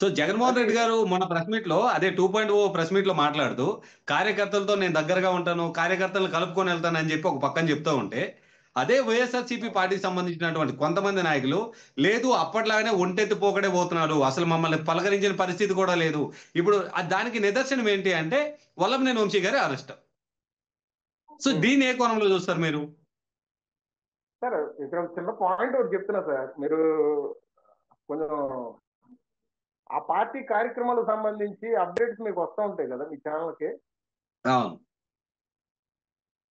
So Jaganmohan అది రెడ్డి గారు మన ప్రెస్ మీట్ లో అదే 2.0 ప్రెస్ మీట్ లో మాట్లాడుతూ కార్యకర్తలతో నేను దగ్గరగా ఉంటాను, కార్యకర్తలను కలుపుకొని వెళ్తాను అని చెప్పి ఒక పక్కన చెప్తూ ఉంటే, అదే వైఎస్ఆర్సీపీ పార్టీకి సంబంధించినటువంటి కొంతమంది నాయకులు లేదు అప్పట్లాగానే ఒంటెత్తి పోకడే పోతున్నారు, అసలు మమ్మల్ని పలకరించిన పరిస్థితి కూడా లేదు. ఇప్పుడు దానికి నిదర్శనం ఏంటి అంటే వల్లభనేని వంశీ గారి అరెస్ట్. సో దీన్ని ఏ కోణంలో చూస్తారు మీరు? సార్ ఇక్కడ చిన్న పాయింట్ ఒకటి చెప్తున్నా సార్. మీరు కొంచెం ఆ పార్టీ కార్యక్రమాలకు సంబంధించి అప్డేట్స్ మీకు వస్తూ ఉంటాయి కదా మీ ఛానల్కి. అవును.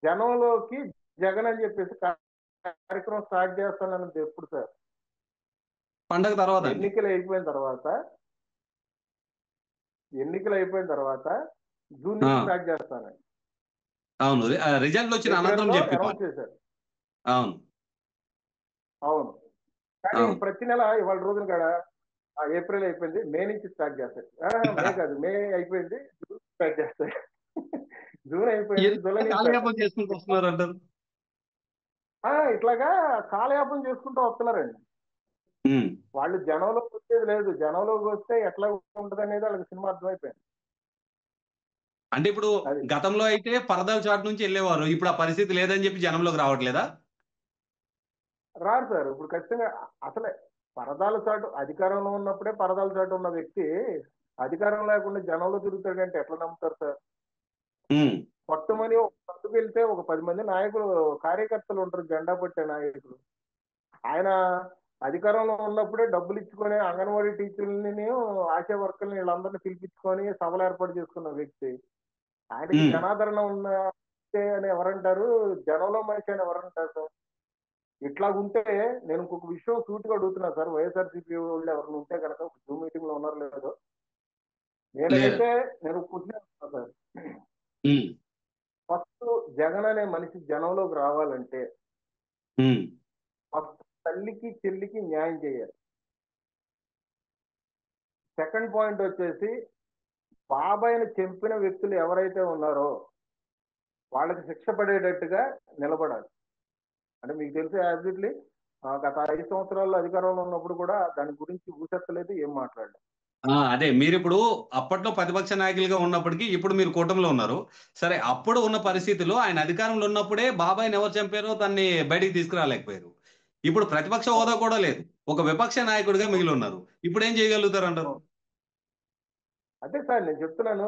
జనంలోకి జగన్ అని చెప్పేసి కార్యక్రమం స్టార్ట్ చేస్తానన్నది ఎప్పుడు సార్? పండగ తర్వాత అండి. ఎన్నికలు అయిపోయిన తర్వాత, జూన్ నుంచి స్టార్ట్ చేస్తానండి. అవును, రిజల్ట్ వచ్చిన అనంతరం ఏప్రిల్లో చెప్పి అనౌన్స్ చేశారు. అవును. అవును. కానీ అవును. ప్రతి నెల ఇవాళ రోజున కాడ ఏప్రిల్ అయిపోయింది, మే నుంచి స్టార్ట్ చేస్తాయి. మే కాదు, మే అయిపోయింది, జూన్ స్టార్ట్ చేస్తాయి. జూన్ అయిపోయింది, జూలై నుంచి స్టార్ట్ కాలయాపన చేసుకుంటూ వస్తున్నారు అంటారు. ఇట్లాగా కాలయాపన చేసుకుంటూ వస్తున్నారండి. వాళ్ళు జనంలోకి వచ్చేది లేదు. జనంలోకి వస్తే ఎట్లా ఉంటది అనేది వాళ్ళకి సినిమా అర్థమైపోయింది. అంటే ఇప్పుడు అది గతంలో అయితే పరదాల చాటు నుంచి వెళ్ళేవారు, ఇప్పుడు ఆ పరిస్థితి లేదని చెప్పి జనంలోకి రావట్లేదా? రారు సార్. ఇప్పుడు ఖచ్చితంగా అసలే పరదాల చాటు అధికారంలో ఉన్నప్పుడే పరదాల చాటు ఉన్న వ్యక్తి అధికారం లేకుండా జనంలో తిరుగుతాడంటే ఎట్లా నమ్ముతారు సార్? ఉమ్. పట్టుమని ఒక పట్టుకు వెళ్తే ఒక 10 మంది నాయకులు, కార్యకర్తలు ఉంటారు, జెండా పట్టే నాయకులు. ఆయన అధికారంలో ఉన్నప్పుడే డబ్బులు ఇచ్చుకొని అంగన్వాడీ టీచర్లని, ఆశా వర్కర్ని వీళ్ళందరినీ పిలిపించుకొని సభలు ఏర్పాటు చేసుకున్న వ్యక్తి. ఆయనకి ఉమ్. జనాదరణ ఉన్న వ్యక్తి అని ఎవరంటారు? జనంలో మనిషి అని ఎవరంటారు సార్? ఇట్లా ఉంటే నేను ఇంకొక విషయం సూటిగా అడుగుతున్నా సార్. వైఎస్ఆర్సీపీ వాళ్ళు ఎవరైనా ఉంటే కనుక జూమ్ మీటింగ్ లో ఉన్నారు లేదో, లేదండి. నేనైతే నేను క్వశ్చన్ సార్. ఉమ్. ఫస్ట్ జగన్ అనే మనిషి జనంలోకి రావాలంటే ఉమ్. ఫస్ట్ తల్లికి చెల్లికి న్యాయం చేయాలి. సెకండ్ పాయింట్ వచ్చేసి బాబాయిని చంపిన వ్యక్తులు ఎవరైతే ఉన్నారో వాళ్ళకి శిక్ష పడేటట్టుగా నిలబడాలి. అంటే మీకు తెలిసి యాజిట్లీ గత 5 సంవత్సరాల్లో అధికారంలో ఉన్నప్పుడు కూడా దాని గురించి ఊసెత్తలేదు, ఏం మాట్లాడలేదు. అదే మీరు ఇప్పుడు అప్పట్లో ప్రతిపక్ష నాయకులుగా ఉన్నప్పటికీ ఇప్పుడు మీరు కూటమిలో ఉన్నారు. సరే, అప్పుడు ఉన్న పరిస్థితుల్లో ఆయన అధికారంలో ఉన్నప్పుడే బాబాయ్ని ఎవరు చంపారో దాన్ని బయటికి తీసుకురాలేకపోయారు. ఇప్పుడు ప్రతిపక్ష హోదా కూడా లేదు, ఒక విపక్ష నాయకుడిగా మిగిలి ఉన్నారు. ఇప్పుడు ఏం చేయగలుగుతారు అంటారు? అదే సార్ నేను చెప్తున్నాను.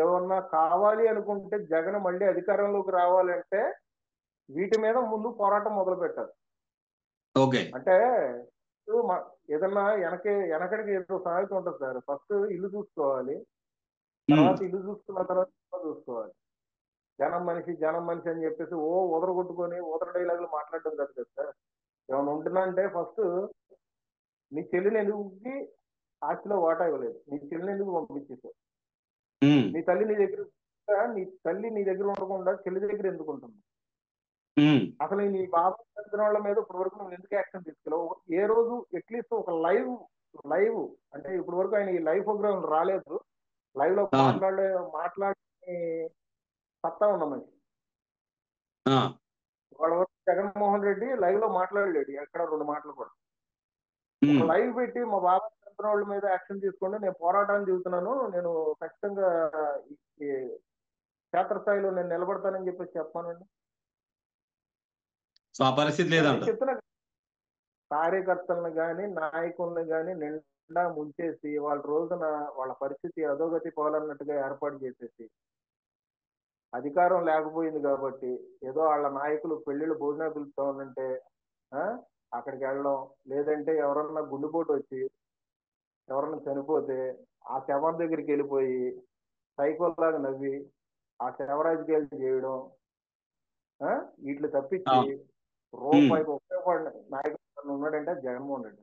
ఏమన్నా కావాలి అనుకుంటే జగన్ మళ్ళీ అధికారంలోకి రావాలంటే వీటి మీద ముందు పోరాటం మొదలు పెట్టాలి. ఓకే. అంటే ఇప్పుడు ఏదన్నా వెనకడికి ఏదో సామెత ఉంటుంది సార్. ఫస్ట్ ఇల్లు చూసుకోవాలి, ఉమ్. తర్వాత ఇల్లు చూసుకున్న తర్వాత సినిమా చూసుకోవాలి. జనం మనిషి అని చెప్పేసి ఉదర కొట్టుకొని ఉదర డైలాగులు మాట్లాడడం కాదు కదా సార్. ఏమైనా ఉంటున్నా అంటే ఫస్ట్ నీ చెల్లిని ఎందుకు ఆస్తిలో వాటా ఇవ్వలేదు, నీ చెల్లిని ఎందుకు పంపించేసావు? ఉమ్. నీ తల్లి నీ దగ్గర ఉండకుండా చెల్లి దగ్గర ఎందుకు ఉంటుంది? ఉమ్. అసలు నీ బాబు చంపిన వాళ్ళ మీద ఇప్పటి వరకు నువ్వు ఎందుకు యాక్షన్ తీసుకెళ్ళవు? ఏ రోజు అట్లీస్ట్ ఒక లైవ్ అంటే ఇప్పటి వరకు ఆయన ఈ లైవ్ ప్రోగ్రామ్ రాలేదు. లైవ్ లో అవును. మాట్లాడే సత్తా ఉన్న మనిషి. ఆ. వాళ్ళ వరకు జగన్మోహన్ రెడ్డి లైవ్ లో మాట్లాడలేడు ఎక్కడ 2 మాటలు కూడా. ఒక ఉమ్. లైవ్ పెట్టి మా బాబు చంపిన వాళ్ళ మీద యాక్షన్ తీసుకోండి, నేను పోరాటాన్ని దిగుతున్నాను, నేను ఖచ్చితంగా ఈ క్షేత్రస్థాయిలో నేను నిలబడతానని చెప్పేసి చెప్పానండి. సో ఆ పరిస్థితి నేను లేదంటారు. చెప్తున్నా, కార్యకర్తలను కానీ నాయకులను కానీ నిండా ముంచేసి వాళ్ళ రోజున వాళ్ళ పరిస్థితి అధోగతి పోవాలన్నట్టుగా ఏర్పాటు చేసేసి, అధికారం లేకపోయింది కాబట్టి ఏదో వాళ్ళ నాయకులు పెళ్లిళ్ళు భోజనాలు పిలుస్తా ఉందంటే ఆ, అక్కడికి వెళ్ళడం, లేదంటే ఎవరన్నా గుండెపోటు వచ్చి ఎవరన్నా చనిపోతే ఆ శవం దగ్గరికి వెళ్ళిపోయి సైకోలాగా నవ్వి ఆ శవ రాజకీయాలు చేయడం, వీటిని తప్పించి అవును. ఉమ్. రూపాయికి ఉపయోగపడిన నాయకుడు ఉన్నాడంటే జగన్మోహన్ రెడ్డి.